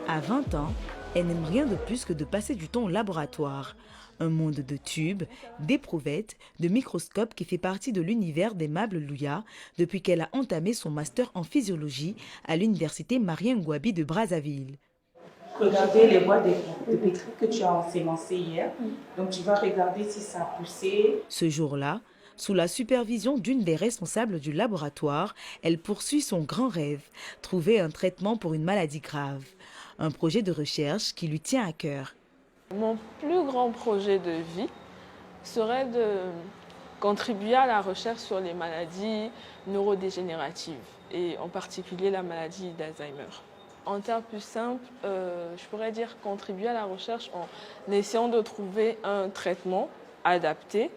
À 20 ans, elle n'aime rien de plus que de passer du temps au laboratoire. Un monde de tubes, d'éprouvettes, de microscopes qui fait partie de l'univers d'Aimable Louya depuis qu'elle a entamé son master en physiologie à l'université Marien Ngouabi de Brazzaville. Regarder les boîtes de pétri que tu as ensemencées hier. Donc tu vas regarder si ça a poussé. Ce jour-là, sous la supervision d'une des responsables du laboratoire, elle poursuit son grand rêve, trouver un traitement pour une maladie grave. Un projet de recherche qui lui tient à cœur. Mon plus grand projet de vie serait de contribuer à la recherche sur les maladies neurodégénératives et en particulier la maladie d'Alzheimer. En termes plus simples, je pourrais dire contribuer à la recherche en essayant de trouver un traitement adapté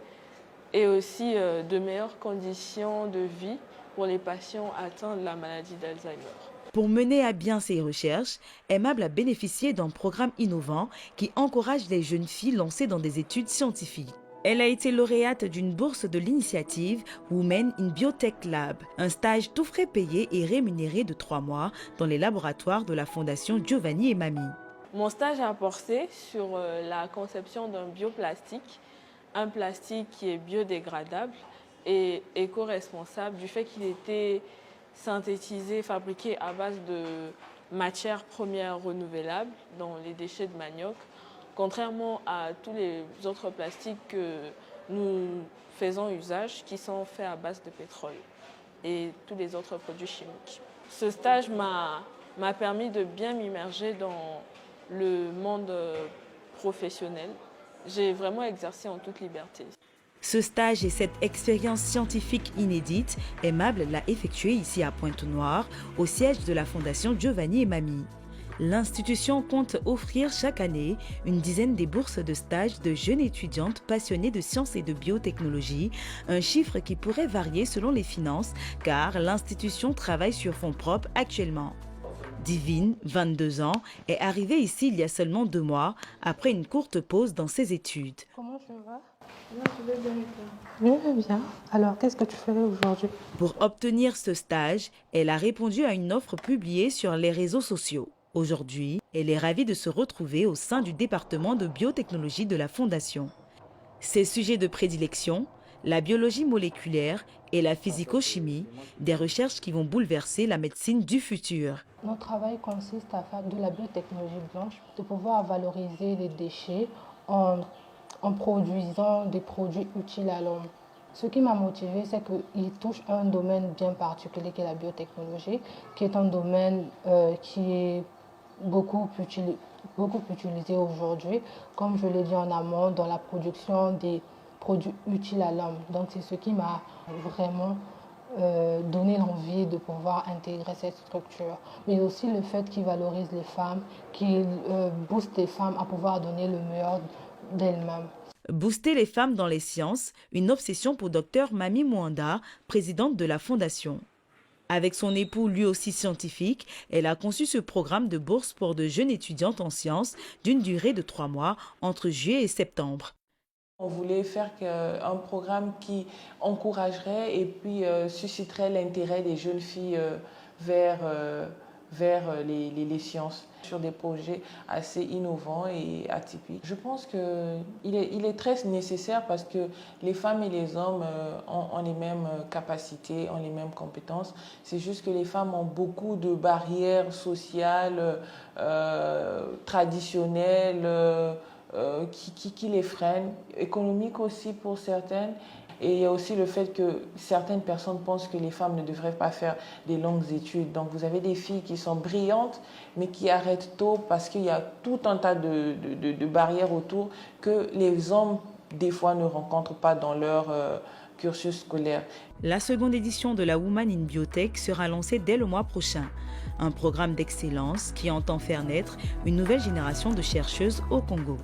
et aussi de meilleures conditions de vie pour les patients atteints de la maladie d'Alzheimer. Pour mener à bien ses recherches, Aimable a bénéficié d'un programme innovant qui encourage les jeunes filles lancées dans des études scientifiques. Elle a été lauréate d'une bourse de l'initiative Women in Biotech Lab, un stage tout frais payé et rémunéré de 3 mois dans les laboratoires de la Fondation Giovanni et Mamie. Mon stage a porté sur la conception d'un bioplastique, un plastique qui est biodégradable et éco-responsable du fait qu'il était synthétisé, fabriqué à base de matières premières renouvelables dans les déchets de manioc, contrairement à tous les autres plastiques que nous faisons usage qui sont faits à base de pétrole et tous les autres produits chimiques. Ce stage m'a permis de bien m'immerger dans le monde professionnel. J'ai vraiment exercé en toute liberté. Ce stage et cette expérience scientifique inédite, Aimable l'a effectué ici à Pointe-Noire, au siège de la Fondation Giovanni et Mamie. L'institution compte offrir chaque année une dizaine de bourses de stage de jeunes étudiantes passionnées de sciences et de biotechnologie, un chiffre qui pourrait varier selon les finances car l'institution travaille sur fonds propres actuellement. Divine, 22 ans, est arrivée ici il y a seulement 2 mois, après une courte pause dans ses études. Comment tu vas? Je vais bien. Je vais bien. Alors, qu'est-ce que tu fais aujourd'hui? Pour obtenir ce stage, elle a répondu à une offre publiée sur les réseaux sociaux. Aujourd'hui, elle est ravie de se retrouver au sein du département de biotechnologie de la Fondation. Ses sujets de prédilection, la biologie moléculaire et la physico-chimie, des recherches qui vont bouleverser la médecine du futur. Notre travail consiste à faire de la biotechnologie blanche, de pouvoir valoriser les déchets en produisant des produits utiles à l'homme. Ce qui m'a motivée, c'est qu'il touche un domaine bien particulier qui est la biotechnologie, qui est un domaine qui est beaucoup utilisé aujourd'hui, comme je l'ai dit en amont, dans la production des produits utiles à l'homme. Donc c'est ce qui m'a vraiment donné l'envie de pouvoir intégrer cette structure. Mais aussi le fait qu'il valorise les femmes, qu'il booste les femmes à pouvoir donner le meilleur d'elles-mêmes. Booster les femmes dans les sciences, une obsession pour Dr Mamie Mwanda, présidente de la Fondation. Avec son époux lui aussi scientifique, elle a conçu ce programme de bourse pour de jeunes étudiantes en sciences d'une durée de 3 mois entre juillet et septembre. On voulait faire un programme qui encouragerait et puis susciterait l'intérêt des jeunes filles vers les sciences sur des projets assez innovants et atypiques. Je pense qu'il est très nécessaire parce que les femmes et les hommes ont les mêmes capacités, ont les mêmes compétences. C'est juste que les femmes ont beaucoup de barrières sociales, traditionnelles, qui les freinent, économiques aussi pour certaines. Et il y a aussi le fait que certaines personnes pensent que les femmes ne devraient pas faire des longues études. Donc vous avez des filles qui sont brillantes, mais qui arrêtent tôt parce qu'il y a tout un tas de barrières autour que les hommes, des fois, ne rencontrent pas dans leur cursus scolaire. La seconde édition de la Women in Biotech sera lancée dès le mois prochain. Un programme d'excellence qui entend faire naître une nouvelle génération de chercheuses au Congo.